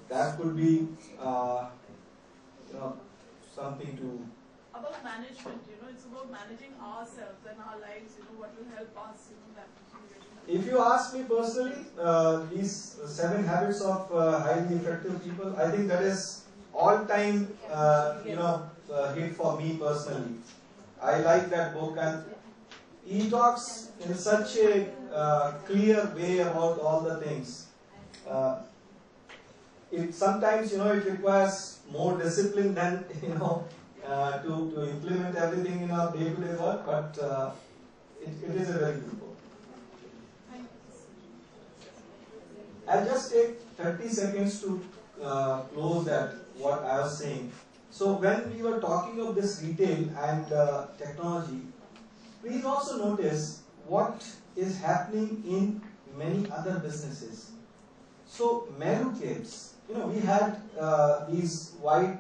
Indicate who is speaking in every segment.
Speaker 1: That could be something to.
Speaker 2: About management, it's about managing ourselves and our lives, what will help us, that.
Speaker 1: If you ask me personally, these 7 habits of highly effective people, I think that is all-time, hit for me personally. I like that book, and he talks in such a clear way about all the things. It sometimes, it requires more discipline than, to implement everything in our day-to-day work, but it is a very good book. I'll just take 30 seconds to close that, what I was saying. So when we were talking of this retail and technology, please also notice what is happening in many other businesses. So Meru cabs, we had these white,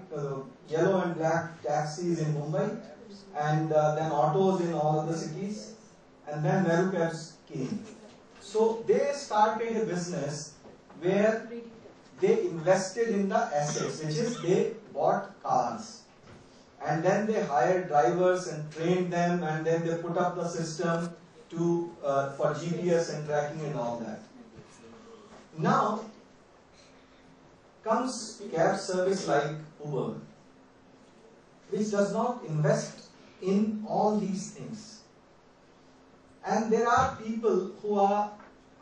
Speaker 1: yellow and black taxis in Mumbai, and then autos in all other cities, and then Meru cabs came. So they started a business where they invested in the assets, which is they bought cars, and then they hired drivers and trained them, and then they put up the system to for GPS and tracking and all that. Now comes cab service like Uber, which does not invest in all these things. And there are people who are,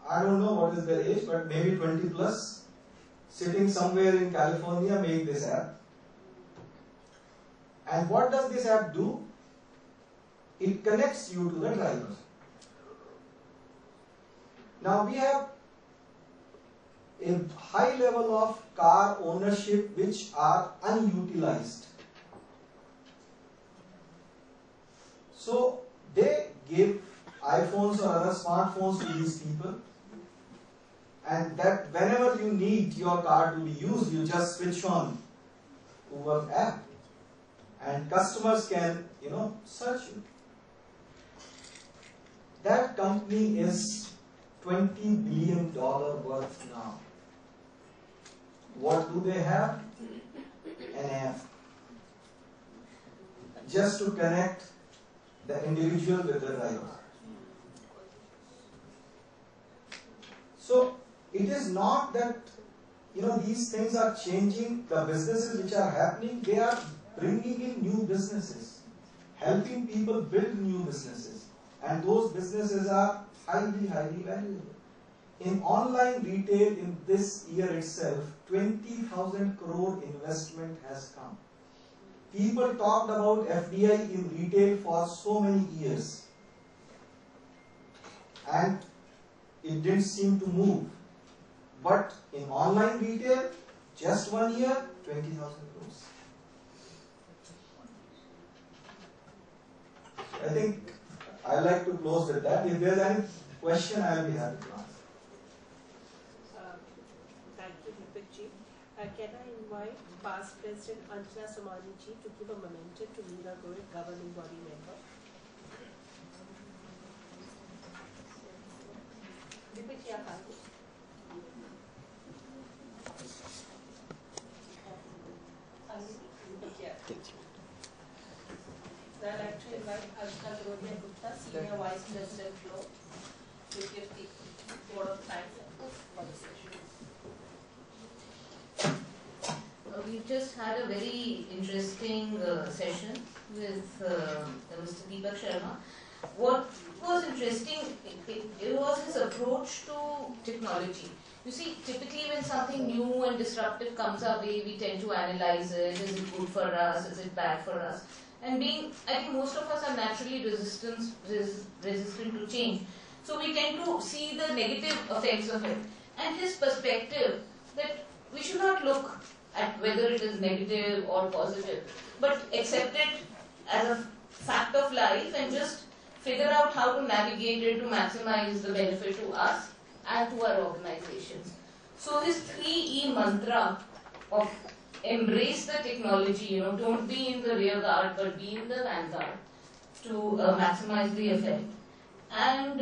Speaker 1: I don't know what is their age, but maybe 20 plus, sitting somewhere in California, make this app. And what does this app do? It connects you to the driver. Now we have a high level of car ownership which are unutilized. So they give iPhones or other smartphones to these people, and that whenever you need your car to be used, you just switch on Uber app, and customers can, search it. That company is $20 billion worth now. What do they have? An app. Just to connect the individual with the driver. So it is not that these things are changing the businesses which are happening. They are bringing in new businesses, helping people build new businesses, and those businesses are highly valuable. In online retail, in this year itself, 20,000 crore investment has come. People talked about FDI in retail for so many years, and it didn't seem to move. But in online retail, just 1 year, 20,000 crores. I think I'd like to close with that. If there's any question, I'll be happy to answer.
Speaker 3: Thank you, Deepak ji. Can I invite past President Anjana Somani ji to give a memento to Meera Goyal, governing body member? Deepak ji, aap aaiye. I'd like to invite Ashna Grodia Gupta, Senior Vice President Flow, to give the word of thanks for the session.
Speaker 4: We just had a very interesting session with Mr. Deepak Sharma. What was interesting, it was his approach to technology. You see, typically when something new and disruptive comes our way, we tend to analyze it. Is it good for us? Is it bad for us? And I think most of us are naturally resistant to change. So we tend to see the negative effects of it. And his perspective that we should not look at whether it is negative or positive, but accept it as a fact of life and just figure out how to navigate it to maximize the benefit to us and to our organizations. So his 3E mantra of embrace the technology, don't be in the rear guard but be in the vanguard to maximize the effect. And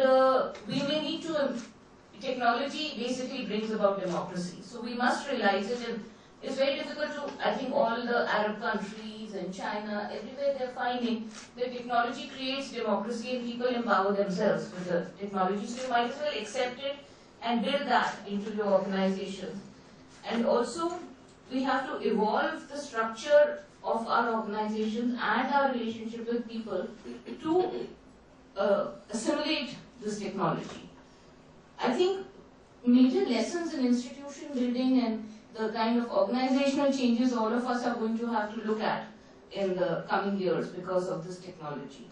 Speaker 4: we may need to technology basically brings about democracy. So we must realize it, and it's very difficult to, I think all the Arab countries and China, everywhere they're finding that technology creates democracy and people empower themselves with the technology. So you might as well accept it and build that into your organizations. And also, we have to evolve the structure of our organizations and our relationship with people to assimilate this technology. I think major lessons in institution building and the kind of organizational changes all of us are going to have to look at in the coming years because of this technology.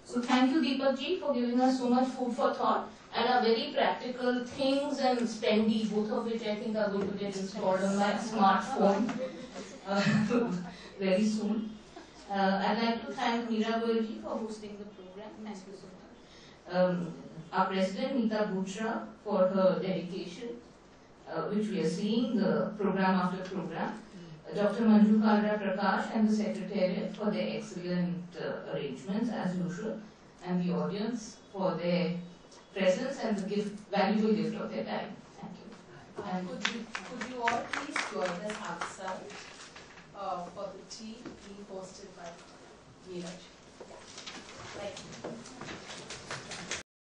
Speaker 4: So thank you, Deepak ji, for giving us so much food for thought and are very practical things and spendy, both of which I think are going to get installed on my smartphone very soon. I'd like to thank Meera Goyal ji for hosting the program. Thank you so much. Our President, Nita Butra, for her dedication, which we are seeing the program after program. Dr. Manju Kalra Prakash and the Secretariat for their excellent arrangements as usual, and the audience for their presence and the valuable gift of their time. Thank you.
Speaker 3: And could you all please join us outside for the tea being hosted by Neeraj. Thank you.